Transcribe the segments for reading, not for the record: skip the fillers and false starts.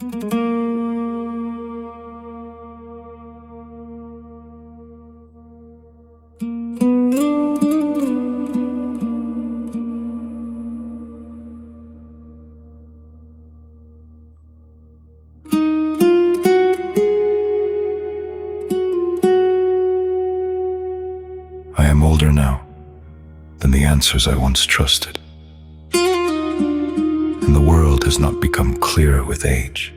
I am older now than the answers I once trusted, and the world has not become clearer with age,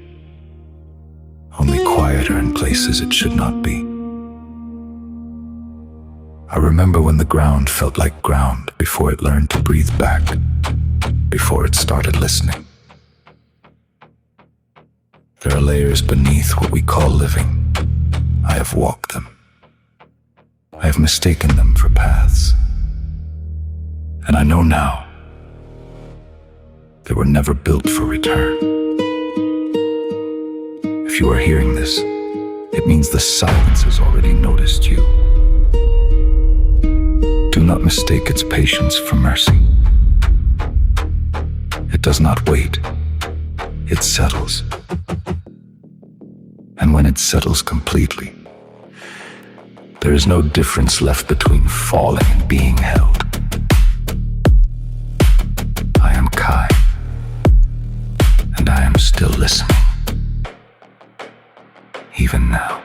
only quieter in places it should not be. I remember when the ground felt like ground before it learned to breathe back, before it started listening. There are layers beneath what we call living. I have walked them. I have mistaken them for paths. And I know now they were never built for return. If you are hearing this, it means the silence has already noticed you. Do not mistake its patience for mercy. It does not wait. It settles. And when it settles completely, there is no difference left between falling and being held. I am Kai, and I am still listening, even now.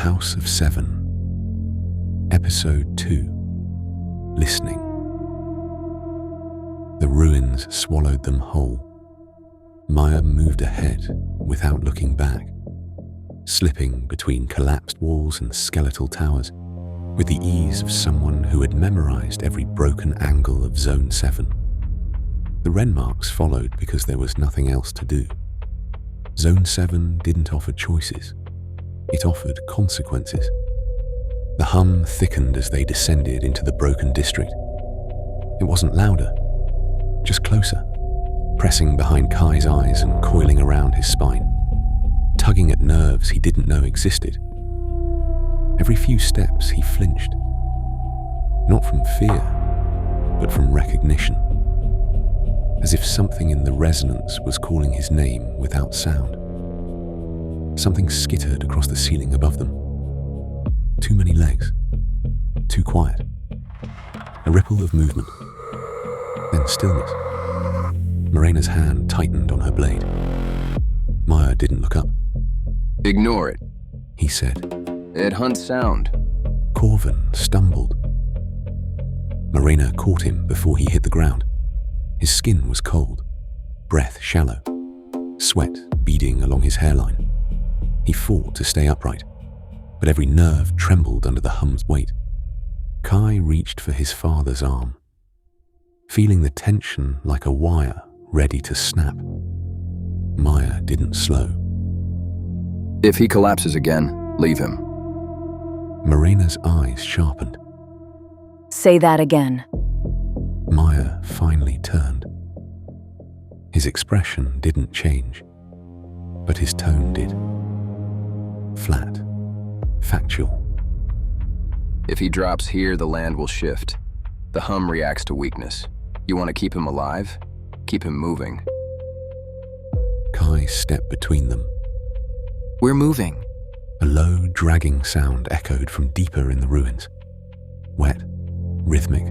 House of Seven, Episode 2, Listening. The ruins swallowed them whole. Mire moved ahead without looking back, slipping between collapsed walls and skeletal towers with the ease of someone who had memorized every broken angle of Zone 7. The Renmarks followed because there was nothing else to do. Zone 7 didn't offer choices. It offered consequences. The hum thickened as they descended into the broken district. It wasn't louder, just closer, pressing behind Kai's eyes and coiling around his spine, tugging at nerves he didn't know existed. Every few steps he flinched, not from fear, but from recognition, as if something in the resonance was calling his name without sound. Something skittered across the ceiling above them. Too many legs. Too quiet. A ripple of movement. Then stillness. Morena's hand tightened on her blade. Mire didn't look up. Ignore it, he said. It hunts sound. Korvan stumbled. Marena caught him before he hit the ground. His skin was cold, breath shallow, sweat beading along his hairline. He fought to stay upright, but every nerve trembled under the hum's weight. Kai reached for his father's arm, feeling the tension like a wire ready to snap. Mire didn't slow. If he collapses again, leave him. Morena's eyes sharpened. Say that again. Mire finally turned. His expression didn't change, but his tone did. Flat, factual. If he drops here, the land will shift. The hum reacts to weakness. You want to keep him alive? Keep him moving. Kai stepped between them. We're moving. A low, dragging sound echoed from deeper in the ruins. Wet, rhythmic,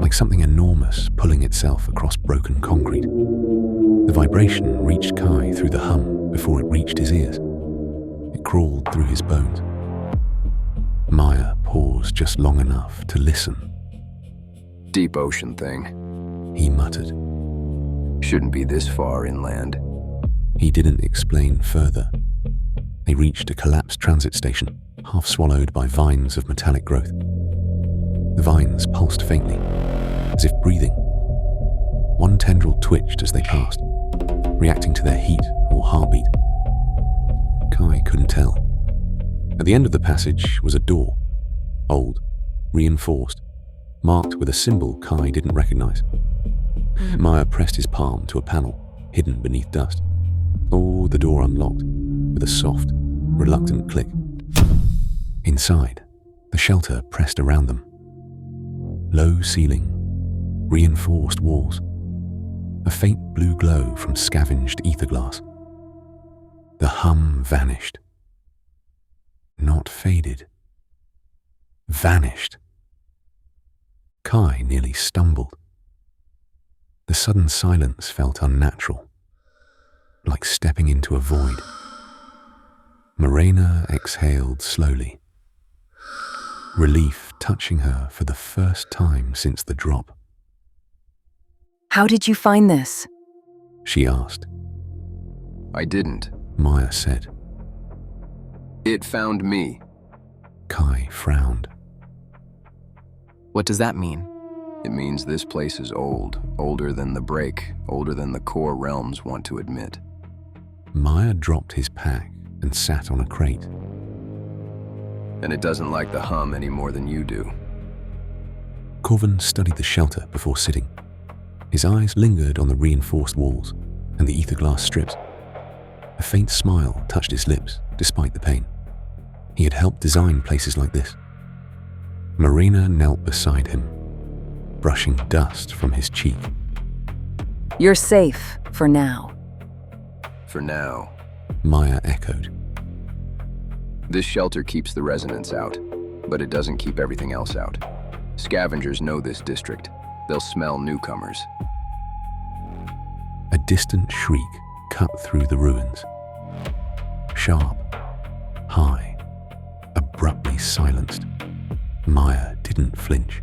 like something enormous pulling itself across broken concrete. The vibration reached Kai through the hum before it reached his ears. It crawled through his bones. Mire paused just long enough to listen. Deep ocean thing, he muttered. Shouldn't be this far inland. He didn't explain further. They reached a collapsed transit station, half swallowed by vines of metallic growth. The vines pulsed faintly, as if breathing. One tendril twitched as they passed, reacting to their heat or heartbeat. Kai couldn't tell. At the end of the passage was a door, old, reinforced, marked with a symbol Kai didn't recognize. Mire pressed his palm to a panel hidden beneath dust. Oh, the door unlocked with a soft, reluctant click. Inside, the shelter pressed around them. Low ceiling, reinforced walls, a faint blue glow from scavenged aetherglass. The hum vanished. Not faded. Vanished. Kai nearly stumbled. The sudden silence felt unnatural, like stepping into a void. Marena exhaled slowly, relief touching her for the first time since the drop. How did you find this? She asked. I didn't. Mire said. It found me. Kai frowned. What does that mean? It means this place is old, older than the break, older than the core realms want to admit. Mire dropped his pack and sat on a crate. And it doesn't like the hum any more than you do. Korvan studied the shelter before sitting. His eyes lingered on the reinforced walls and the aetherglass strips. A faint smile touched his lips, despite the pain. He had helped design places like this. Marena knelt beside him, brushing dust from his cheek. You're safe, for now. For now. Mire echoed. This shelter keeps the residents out, but it doesn't keep everything else out. Scavengers know this district. They'll smell newcomers. A distant shriek cut through the ruins. Sharp, high, abruptly silenced. Mire didn't flinch.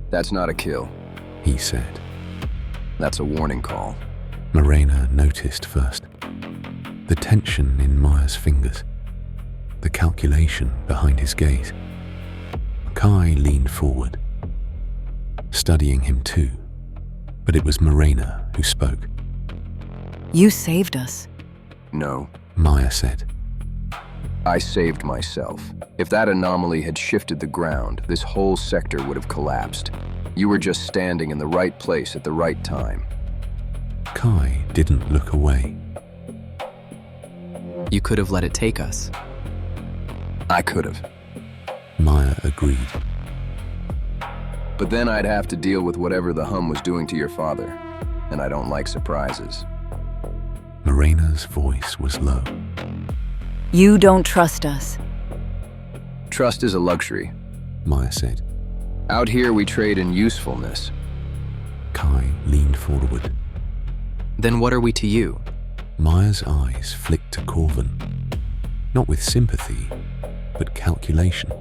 That's not a kill, he said. That's a warning call. Marena noticed first. The tension in Mire's fingers. The calculation behind his gaze. Kai leaned forward, studying him too, but it was Marena who spoke. You saved us. No, Mire said. I saved myself. If that anomaly had shifted the ground, this whole sector would have collapsed. You were just standing in the right place at the right time. Kai didn't look away. You could have let it take us. I could have. Mire agreed. But then I'd have to deal with whatever the hum was doing to your father, and I don't like surprises. Marena's voice was low. You don't trust us. Trust is a luxury. Mire said. Out here we trade in usefulness. Kai leaned forward. Then what are we to you? Mire's eyes flicked to Korvan, not with sympathy, but calculation.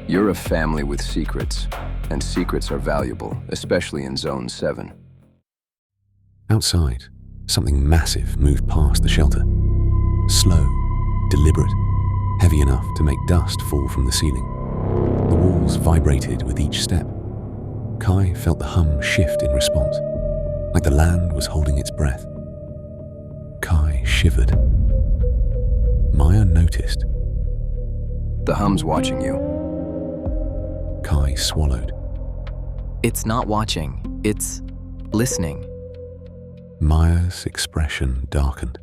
You're a family with secrets, and secrets are valuable, especially in Zone 7. Outside, something massive moved past the shelter. Slow, deliberate, heavy enough to make dust fall from the ceiling. The walls vibrated with each step. Kai felt the hum shift in response, like the land was holding its breath. Kai shivered. Mire noticed. The hum's watching you. Kai swallowed. It's not watching, it's listening. Mire's expression darkened.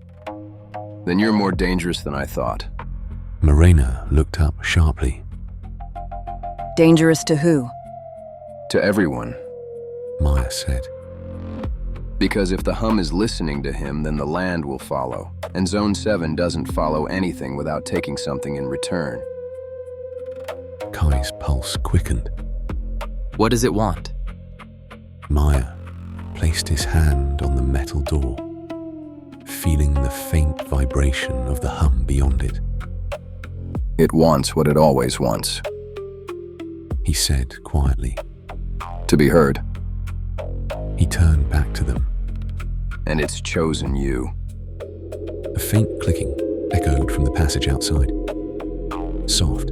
Then you're more dangerous than I thought. Marena looked up sharply. Dangerous to who? To everyone. Mire said. Because if the hum is listening to him, then the land will follow. And Zone 7 doesn't follow anything without taking something in return. Kai's pulse quickened. What does it want? Mire placed his hand on the metal door, feeling the faint vibration of the hum beyond it. It wants what it always wants. He said quietly. To be heard. He turned back to them. And it's chosen you. A faint clicking, echoed from the passage outside. Soft,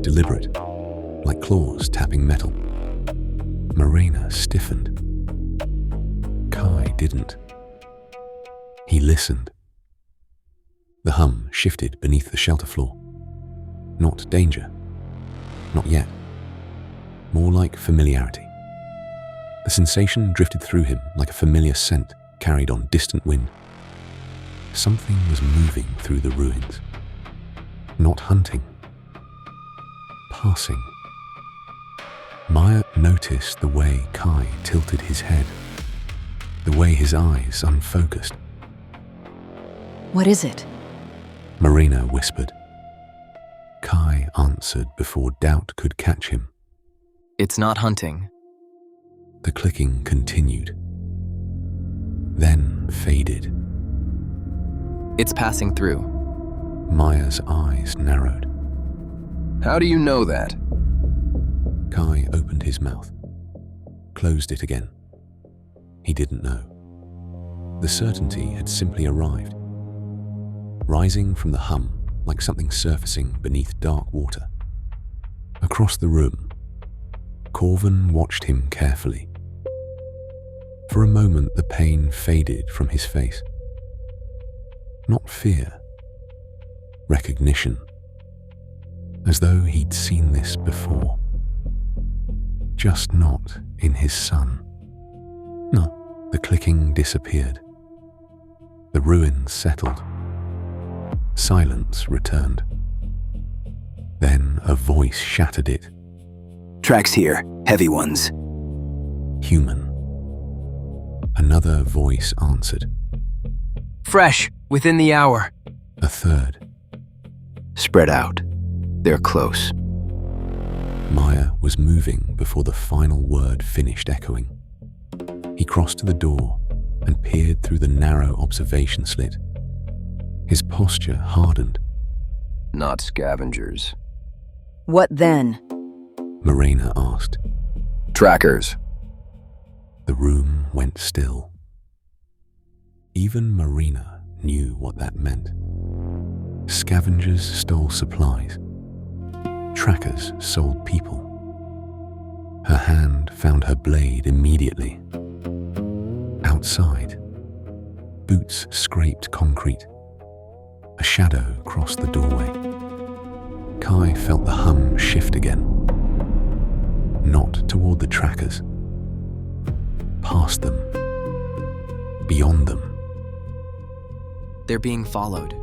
deliberate, like claws tapping metal. Marena stiffened. Kai didn't. He listened. The hum shifted beneath the shelter floor. Not danger. Not yet. More like familiarity. The sensation drifted through him like a familiar scent carried on distant wind. Something was moving through the ruins. Not hunting. Passing. Mire noticed the way Kai tilted his head, the way his eyes unfocused. What is it? Marena whispered. Kai answered before doubt could catch him. It's not hunting. The clicking continued, then faded. It's passing through. Mire's eyes narrowed. How do you know that? Kai opened his mouth, closed it again. He didn't know. The certainty had simply arrived, rising from the hum like something surfacing beneath dark water. Across the room, Korvan watched him carefully. For a moment, the pain faded from his face. Not fear, recognition, as though he'd seen this before. Just not in his son. No, the clicking disappeared. The ruins settled. Silence returned. Then a voice shattered it. Tracks here, heavy ones. Human. Another voice answered. Fresh, within the hour. A third. Spread out. They're close. Mire was moving before the final word finished echoing. He crossed to the door and peered through the narrow observation slit. His posture hardened. Not scavengers. What then? Marena asked. Trackers. The room went still. Even Marena knew what that meant. Scavengers stole supplies. Trackers sold people. Her hand found her blade immediately. Outside, boots scraped concrete. A shadow crossed the doorway. Kai felt the hum shift again. Not toward the trackers. Past them. Beyond them. They're being followed.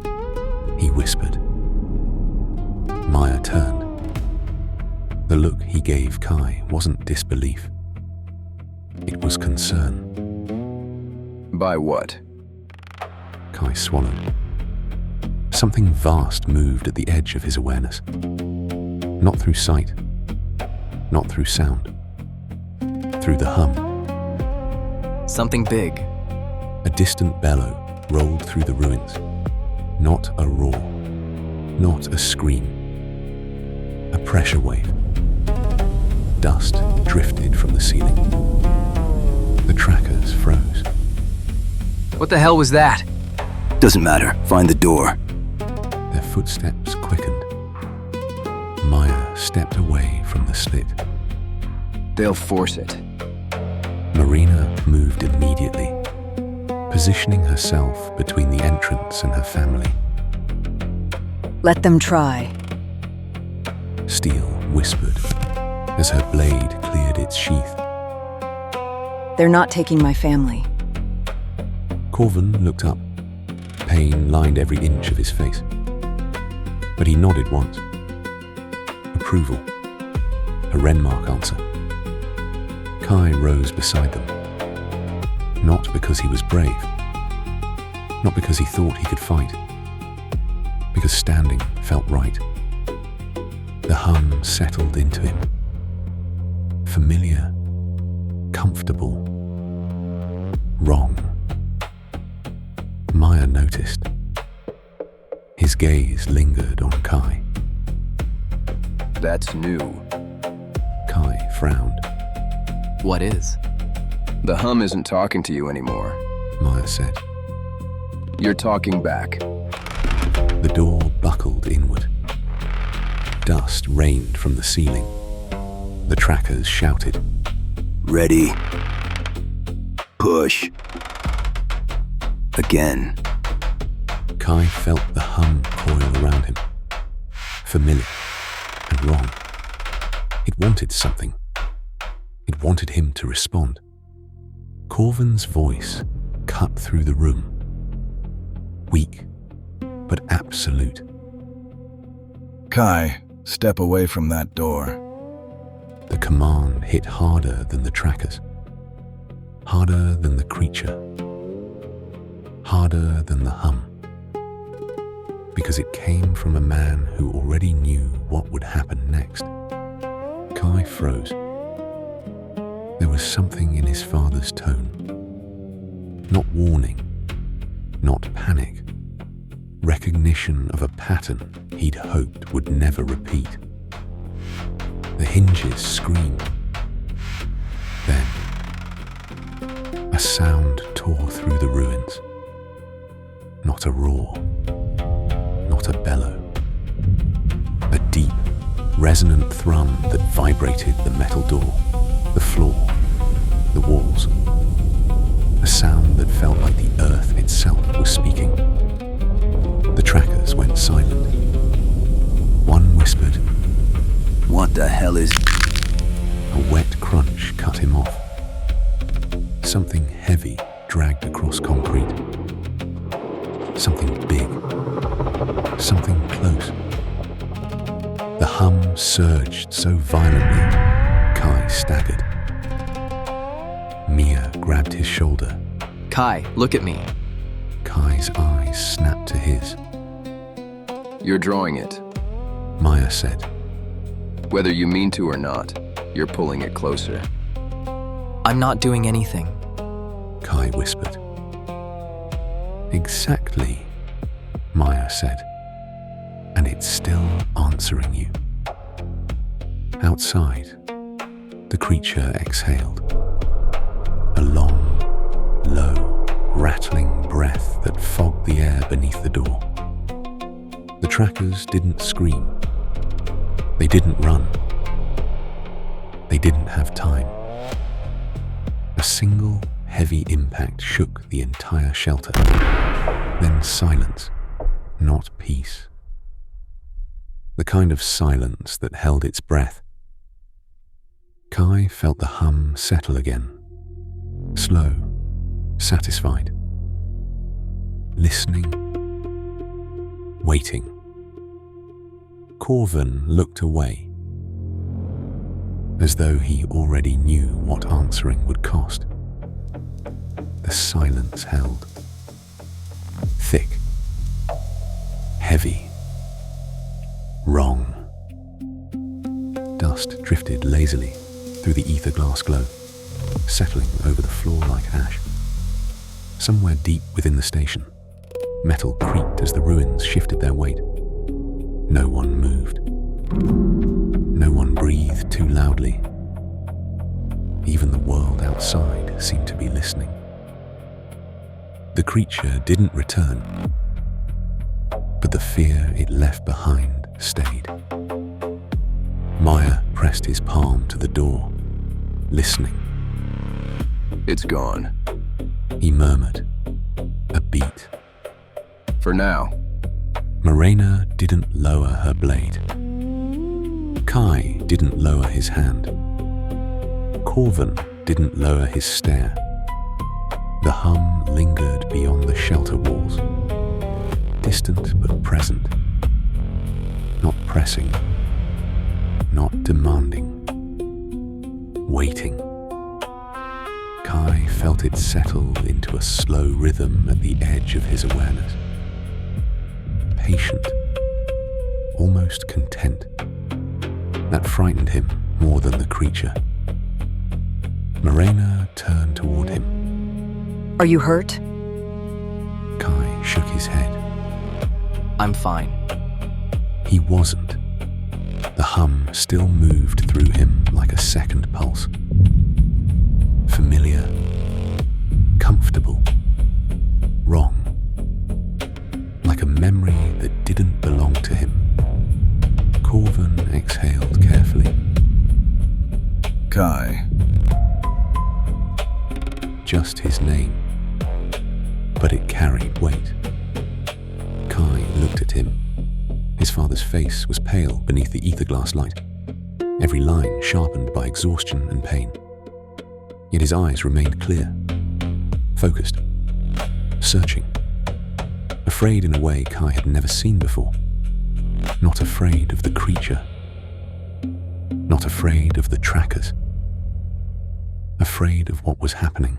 He whispered. Mire turned. The look he gave Kai wasn't disbelief. It was concern. By what? Kai swallowed. Something vast moved at the edge of his awareness. Not through sight. Not through sound. Through the hum. Something big. A distant bellow rolled through the ruins. Not a roar. Not a scream. A pressure wave. Dust drifted from the ceiling. The trackers froze. What the hell was that? Doesn't matter. Find the door. Their footsteps quickened. Mire stepped away from the slit. They'll force it. Marena moved immediately, positioning herself between the entrance and her family. Let them try. Steel whispered as her blade cleared its sheath. They're not taking my family. Korvan looked up. Pain lined every inch of his face. But he nodded once. Approval. A Renmark answer. Kai rose beside them. Not because he was brave. Not because he thought he could fight. Because standing felt right. The hum settled into him. Familiar. Comfortable. Wrong. Mire noticed. His gaze lingered on Kai. That's new. Kai frowned. What is? The hum isn't talking to you anymore. Mire said. You're talking back. The door buckled inward. Dust rained from the ceiling. The trackers shouted. Ready. Push. Again. Kai felt the hum coil around him. Familiar and wrong. It wanted something. It wanted him to respond. Korvan's voice cut through the room. Weak, but absolute. Kai, step away from that door. The command hit harder than the trackers. Harder than the creature. Harder than the hum. Because it came from a man who already knew what would happen next. Kai froze. There was something in his father's tone. Not warning, not panic. Recognition of a pattern he'd hoped would never repeat. The hinges screamed. Then, a sound tore through the ruins. Not a roar, not a bellow. A deep, resonant thrum that vibrated the metal door, the floor, the walls. A sound that felt like the earth itself was speaking. The trackers went silent. One whispered, What the hell is... A wet crunch cut him off. Something heavy dragged across concrete. Something big. Something close. The hum surged so violently, Kai staggered. Mire grabbed his shoulder. Kai, look at me. Kai's eyes snapped to his. You're drawing it. Mire said. Whether you mean to or not, you're pulling it closer. I'm not doing anything. Kai whispered. Exactly, Mire said. And it's still answering you. Outside, the creature exhaled. A long, low, rattling breath that fogged the air beneath the door. The trackers didn't scream. They didn't run. They didn't have time. A single heavy impact shook the entire shelter. Then silence, not peace. The kind of silence that held its breath. Kai felt the hum settle again. Slow, satisfied. Listening. Waiting. Korvan looked away, as though he already knew what answering would cost. The silence held. Thick. Heavy. Wrong. Dust drifted lazily through the aetherglass glow, settling over the floor like ash. Somewhere deep within the station, metal creaked as the ruins shifted their weight. No one moved. No one breathed too loudly. Even the world outside seemed to be listening. The creature didn't return, but the fear it left behind stayed. Mire pressed his palm to the door, listening. It's gone. He murmured, a beat. For now. Marena didn't lower her blade. Kai didn't lower his hand. Korvan didn't lower his stare. The hum lingered beyond the shelter walls, distant but present, not pressing, not demanding, waiting. Kai felt it settle into a slow rhythm at the edge of his awareness. Patient, almost content. That frightened him more than the creature. Marena turned toward him. Are you hurt? Kai shook his head. I'm fine. He wasn't. The hum still moved through him like a second pulse. Familiar, comfortable, wrong. Like a memory that didn't Kai. Just his name. But it carried weight. Kai looked at him. His father's face was pale beneath the aetherglass light, every line sharpened by exhaustion and pain. Yet his eyes remained clear, focused, searching, afraid in a way Kai had never seen before. Not afraid of the creature, not afraid of the trackers, afraid of what was happening,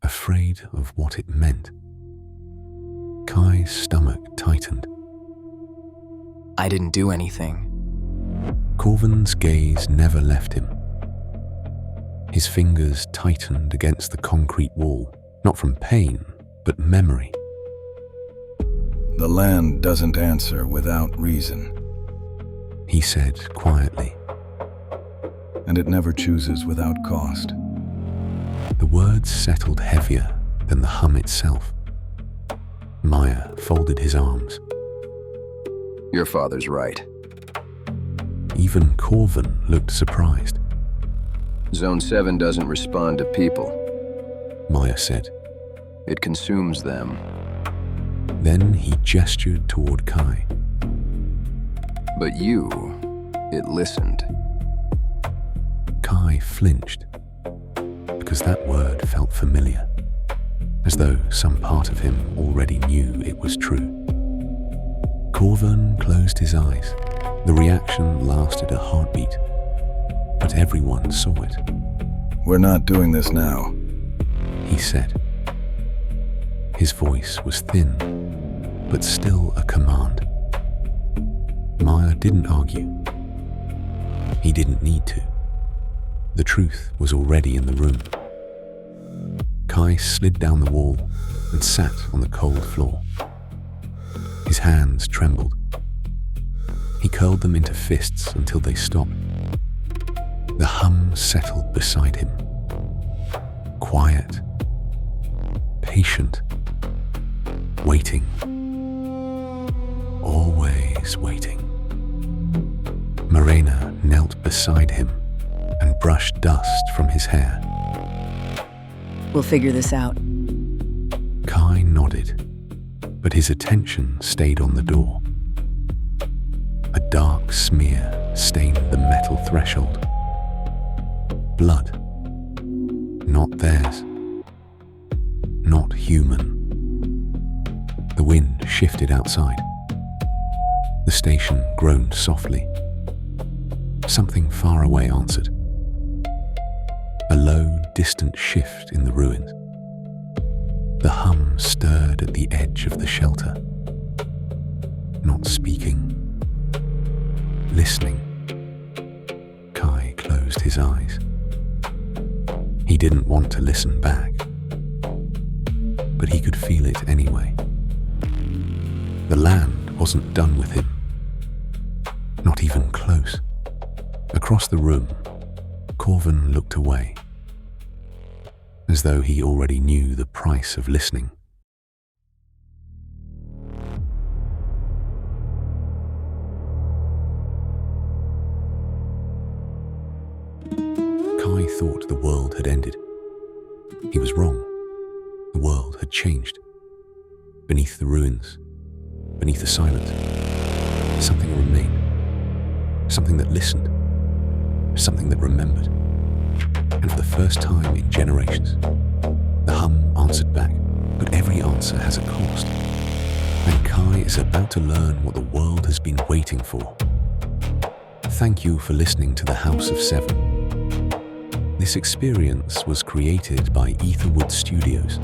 afraid of what it meant. Kai's stomach tightened. I didn't do anything. Korvan's gaze never left him. His fingers tightened against the concrete wall, not from pain, but memory. The land doesn't answer without reason, He said quietly. and it never chooses without cost. The words settled heavier than the hum itself. Mire folded his arms. Your father's right. Even Korvan looked surprised. Zone 7 doesn't respond to people. Mire said. It consumes them. Then he gestured toward Kai. But you, it listened. Kai flinched, because that word felt familiar, as though some part of him already knew it was true. Korvan closed his eyes. The reaction lasted a heartbeat, but everyone saw it. We're not doing this now. He said. His voice was thin, but still a command. Mire didn't argue. He didn't need to. The truth was already in the room. Kai slid down the wall and sat on the cold floor. His hands trembled. He curled them into fists until they stopped. The hum settled beside him. Quiet. Patient. Waiting. Always waiting. Marena knelt beside him and brushed dust from his hair. We'll figure this out. Kai nodded, but his attention stayed on the door. A dark smear stained the metal threshold. Blood. Not theirs. Not human. The wind shifted outside. The station groaned softly. Something far away answered. A low, distant shift in the ruins. The hum stirred at the edge of the shelter. Not speaking. Listening. Kai closed his eyes. He didn't want to listen back, but he could feel it anyway. The land wasn't done with him. Not even close. Across the room, Korvan looked away, as though he already knew the price of listening. Kai thought the world had ended. He was wrong. The world had changed. Beneath the ruins, beneath the silence, something remained. Something that listened. Something that remembered. And for the first time in generations, the hum answered back. But every answer has a cost. And Kai is about to learn what the world has been waiting for. Thank you for listening to The House of Seven. This experience was created by Aetherwood Studios.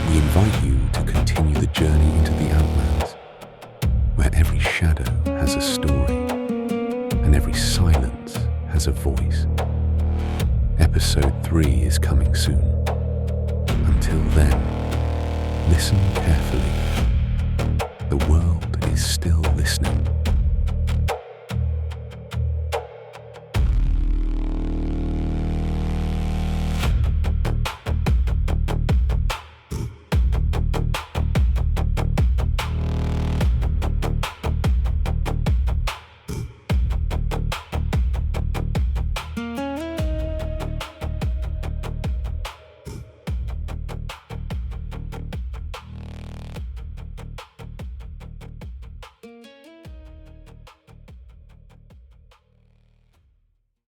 We invite you to continue the journey into the Outlands, where every shadow has a story, and every silence has a voice. Episode 3 is coming soon. Until then, listen carefully. The world is still listening.